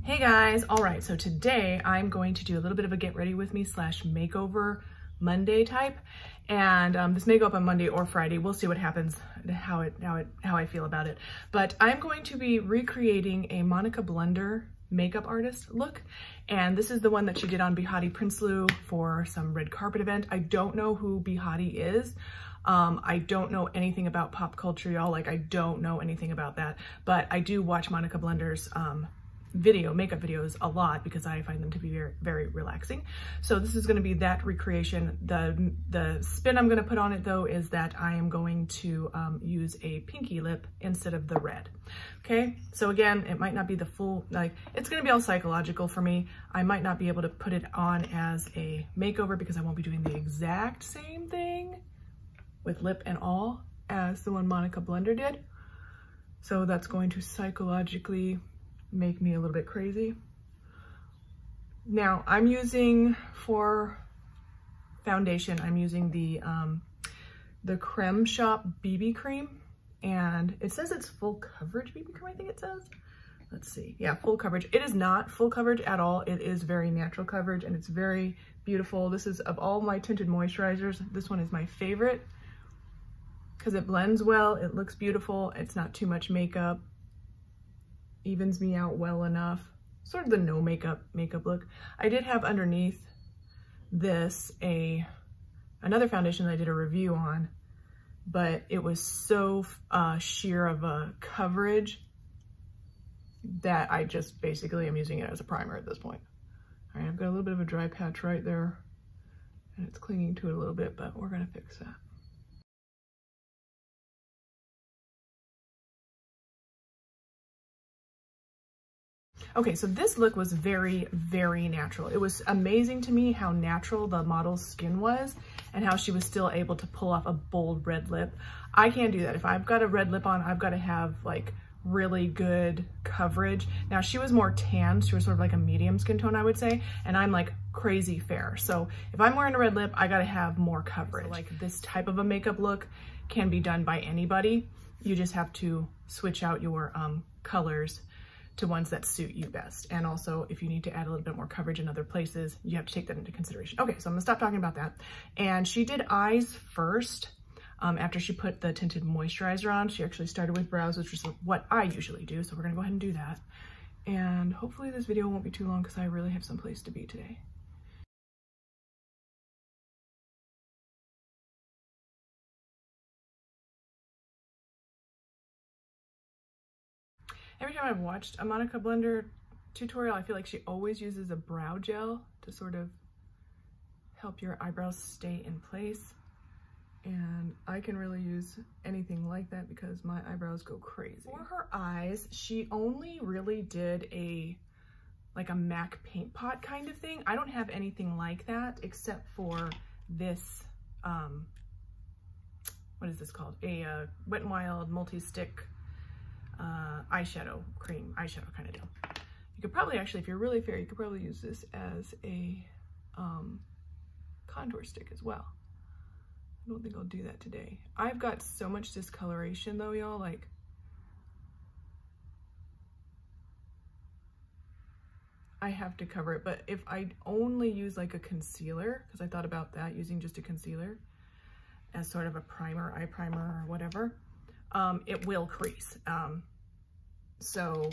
Hey guys, all right, so today I'm going to do a little bit of a get ready with me / makeover Monday type. And this may go up on Monday or Friday. We'll see what happens, how I feel about it. But I'm going to be recreating a Monika Blunder makeup artist look. And this is the one that she did on Behati Prinsloo for some red carpet event. I don't know who Behati is. I don't know anything about pop culture, y'all. Like, I don't know anything about that. But I do watch Monika Blunder's makeup videos a lot because I find them to be very, very relaxing. So this is going to be that recreation. The spin I'm going to put on it though is that I am going to use a pinky lip instead of the red. Okay, so again, it might not be the full, like, it's going to be all psychological for me. I might not be able to put it on as a makeover because I won't be doing the exact same thing with lip and all as the one Monika Blunder did. So that's going to psychologically make me a little bit crazy. Now I'm using, for foundation, I'm using the Creme Shop BB cream, and it says it's full coverage BB cream, I think it says. Let's see, yeah, full coverage. It is not full coverage at all. It is very natural coverage and it's very beautiful. This is, of all my tinted moisturizers, this one is my favorite because it blends well, it looks beautiful, it's not too much makeup, evens me out well enough, sort of the no makeup look. I did have underneath this another foundation that I did a review on, but it was so sheer of a coverage that I just basically am using it as a primer at this point. All right, I've got a little bit of a dry patch right there and it's clinging to it a little bit, but we're gonna fix that. Okay, so this look was very, very natural. It was amazing to me how natural the model's skin was and how she was still able to pull off a bold red lip. I can't do that. If I've got a red lip on, I've got to have like really good coverage. Now she was more tan, she was sort of like a medium skin tone, I would say, and I'm like crazy fair. So if I'm wearing a red lip, I gotta have more coverage. So like this type of a makeup look can be done by anybody. You just have to switch out your colors to ones that suit you best. And also, if you need to add a little bit more coverage in other places, you have to take that into consideration. Okay, so I'm gonna stop talking about that. And she did eyes first. After she put the tinted moisturizer on, she actually started with brows, which is what I usually do. So we're gonna go ahead and do that. And hopefully this video won't be too long because I really have some place to be today. Every time I've watched a Monika Blunder tutorial, I feel like she always uses a brow gel to sort of help your eyebrows stay in place. And I can really use anything like that because my eyebrows go crazy. For her eyes, she only really did like a MAC paint pot kind of thing. I don't have anything like that except for this, what is this called? A Wet n Wild multi-stick eyeshadow kind of deal. You could probably actually, if you're really fair, you could probably use this as a contour stick as well. I don't think I'll do that today. I've got so much discoloration though, y'all, like I have to cover it. But if I only use like a concealer, because I thought about that, using just a concealer as sort of a primer, eye primer or whatever, it will crease. So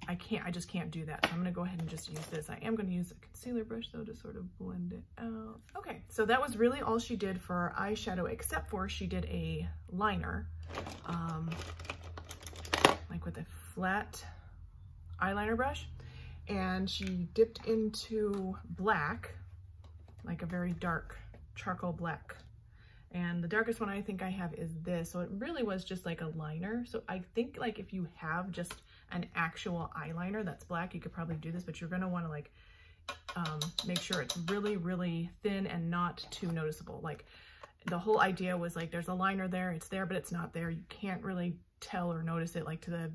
I just can't do that. So I'm gonna go ahead and just use this. I am gonna use a concealer brush though to sort of blend it out. Okay, so that was really all she did for eyeshadow, except for she did a liner, like with a flat eyeliner brush. And she dipped into black, like a very dark charcoal black. And the darkest one I think I have is this. So it really was just like a liner. So I think like if you have just an actual eyeliner that's black, you could probably do this, but you're gonna wanna like make sure it's really, really thin and not too noticeable. Like the whole idea was like, there's a liner there, it's there, but it's not there. You can't really tell or notice it like to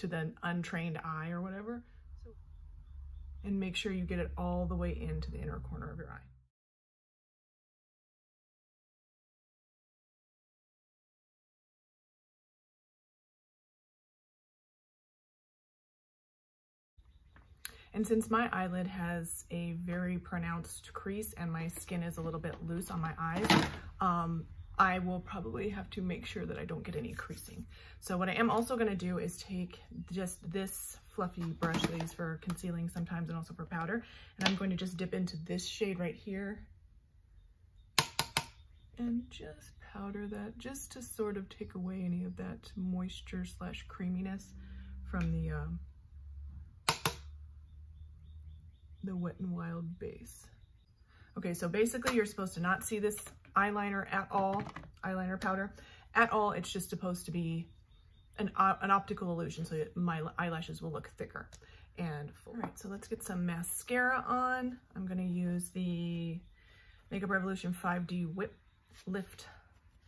the untrained eye or whatever. And make sure you get it all the way into the inner corner of your eye. And since my eyelid has a very pronounced crease and my skin is a little bit loose on my eyes, I will probably have to make sure that I don't get any creasing. So what I am also going to do is take just this fluffy brush that I use for concealing sometimes and also for powder, and I'm going to just dip into this shade right here and just powder that, just to sort of take away any of that moisture slash creaminess from the Wet n Wild base. Okay, so basically you're supposed to not see this eyeliner at all, eyeliner powder at all. It's just supposed to be an optical illusion, so my eyelashes will look thicker and full. All right, so let's get some mascara on. I'm gonna use the Makeup Revolution 5D Whip Lift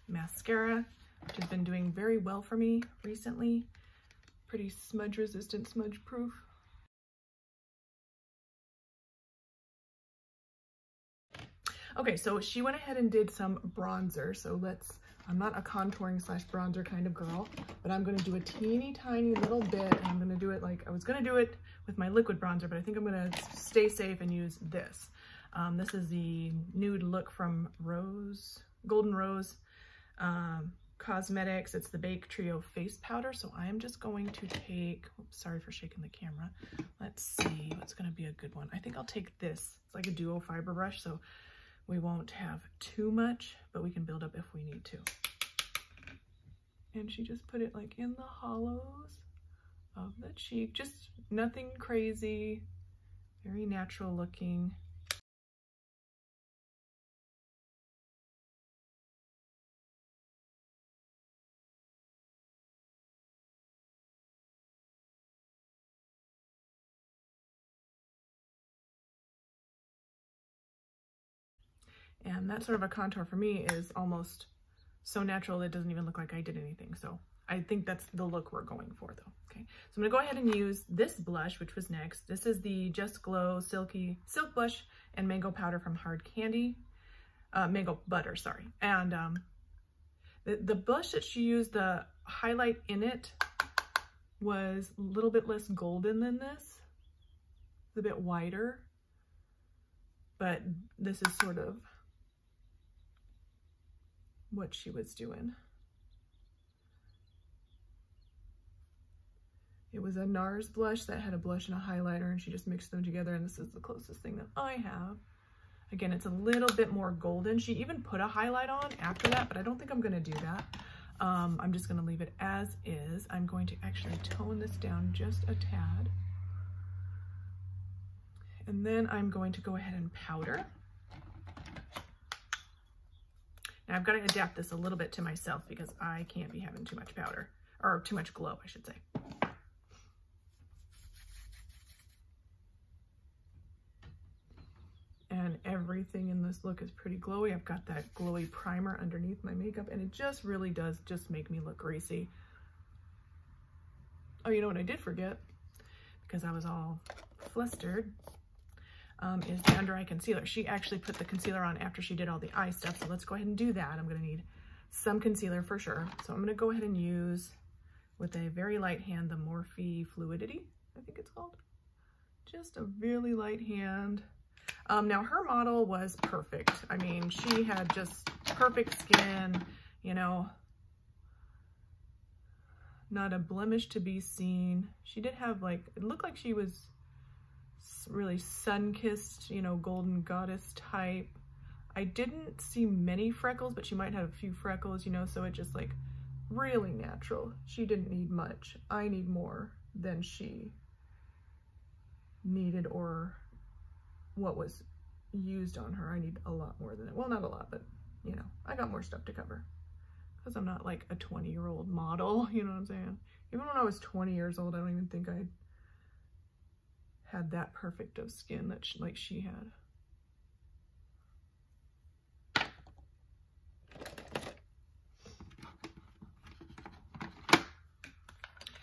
Mascara, which has been doing very well for me recently. Pretty smudge resistant, smudge proof. Okay, so she went ahead and did some bronzer. So I'm not a contouring slash bronzer kind of girl, but I'm gonna do a teeny tiny little bit, and I'm gonna do it like I was gonna do it with my liquid bronzer, but I think I'm gonna stay safe and use this. This is the Nude Look from Golden Rose Cosmetics. It's the Bake Trio Face Powder. So I am just going to take, oops, sorry for shaking the camera. Let's see what's gonna be a good one. I think I'll take this. It's like a duo fiber brush, so we won't have too much, but we can build up if we need to. And she just put it like in the hollows of the cheek, just nothing crazy, very natural looking. And that sort of a contour for me is almost so natural it doesn't even look like I did anything. So I think that's the look we're going for though. Okay, so I'm gonna go ahead and use this blush, which was next. This is the Just Glow Silk Blush and Mango Powder from Hard Candy. Mango Butter, sorry. And the blush that she used, the highlight in it was a little bit less golden than this. It's a bit whiter, but this is sort of what she was doing. It was a NARS blush that had a blush and a highlighter, and she just mixed them together, and this is the closest thing that I have. Again, it's a little bit more golden. She even put a highlight on after that, but I don't think I'm gonna do that. I'm just gonna leave it as is. I'm going to actually tone this down just a tad. And then I'm going to go ahead and powder. Now I've got to adapt this a little bit to myself because I can't be having too much powder, or too much glow, I should say. And everything in this look is pretty glowy. I've got that glowy primer underneath my makeup, and it just really does just make me look greasy. Oh, you know what I did forget, because I was all flustered, is the under eye concealer. She actually put the concealer on after she did all the eye stuff, so let's go ahead and do that. I'm gonna need some concealer for sure. So I'm gonna go ahead and use, with a very light hand, the Morphe Fluidity, I think it's called. Just a really light hand. Now her model was perfect. I mean, she had just perfect skin, you know, not a blemish to be seen. She did have like, it looked like she was really sun-kissed, you know, golden goddess type. I didn't see many freckles, but she might have a few freckles, you know, so it just like really natural. She didn't need much. I need more than she needed, or what was used on her. I need a lot more than it. Well, not a lot, but you know, I got more stuff to cover because I'm not like a 20-year-old model, you know what I'm saying? Even when I was 20 years old, I don't even think I had that perfect of skin that like she had.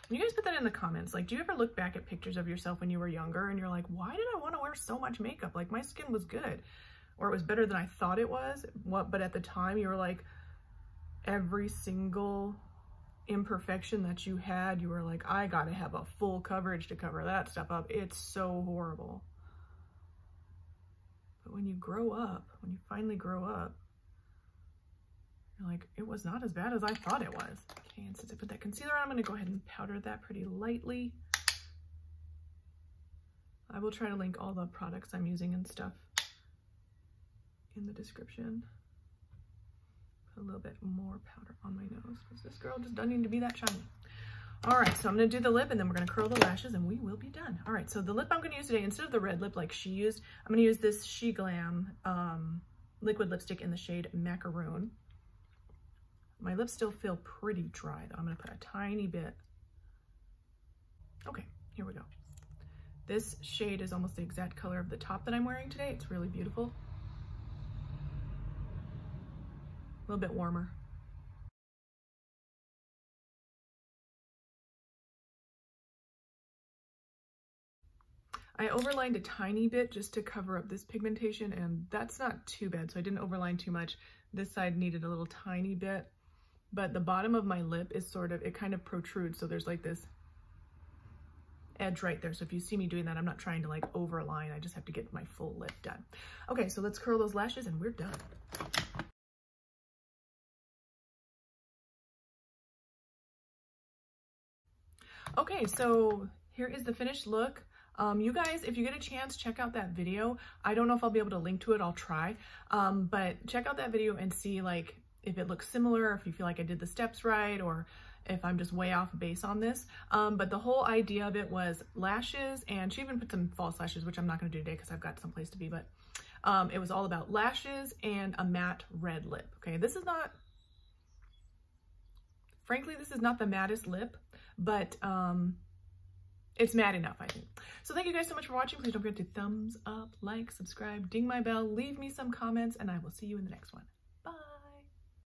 You guys put that in the comments. Like, do you ever look back at pictures of yourself when you were younger and you're like, why did I want to wear so much makeup? Like, my skin was good, or it was better than I thought it was. But at the time you were like, every single imperfection that you had, you were like, I gotta have a full coverage to cover that stuff up. It's so horrible. But when you grow up, when you finally grow up, you're like, it was not as bad as I thought it was. Okay, and since I put that concealer on, I'm gonna go ahead and powder that pretty lightly. I will try to link all the products I'm using and stuff in the description. Put a little bit more powder on my nose because this girl just doesn't need to be that shiny. All right, so I'm gonna do the lip and then we're gonna curl the lashes and we will be done. All right, so the lip I'm gonna use today, instead of the red lip like she used, I'm gonna use this She Glam liquid lipstick in the shade Macaroon. My lips still feel pretty dry though. I'm gonna put a tiny bit. Okay, here we go. This shade is almost the exact color of the top that I'm wearing today. It's really beautiful. A little bit warmer. I overlined a tiny bit just to cover up this pigmentation, and that's not too bad, so I didn't overline too much. This side needed a little tiny bit, but the bottom of my lip is sort of, it kind of protrudes, so there's like this edge right there. So if you see me doing that, I'm not trying to like overline, I just have to get my full lip done. Okay, so let's curl those lashes and we're done. Okay, so here is the finished look. You guys, if you get a chance, check out that video. I don't know if I'll be able to link to it, I'll try. But check out that video and see like if it looks similar, if you feel like I did the steps right, or if I'm just way off base on this. But the whole idea of it was lashes, and she even put some false lashes, which I'm not gonna do today because I've got someplace to be, but it was all about lashes and a matte red lip. Okay, this is not, frankly, this is not the mattest lip, but it's matte enough, I think. So thank you guys so much for watching. Please don't forget to thumbs up, like, subscribe, ding my bell, leave me some comments, and I will see you in the next one.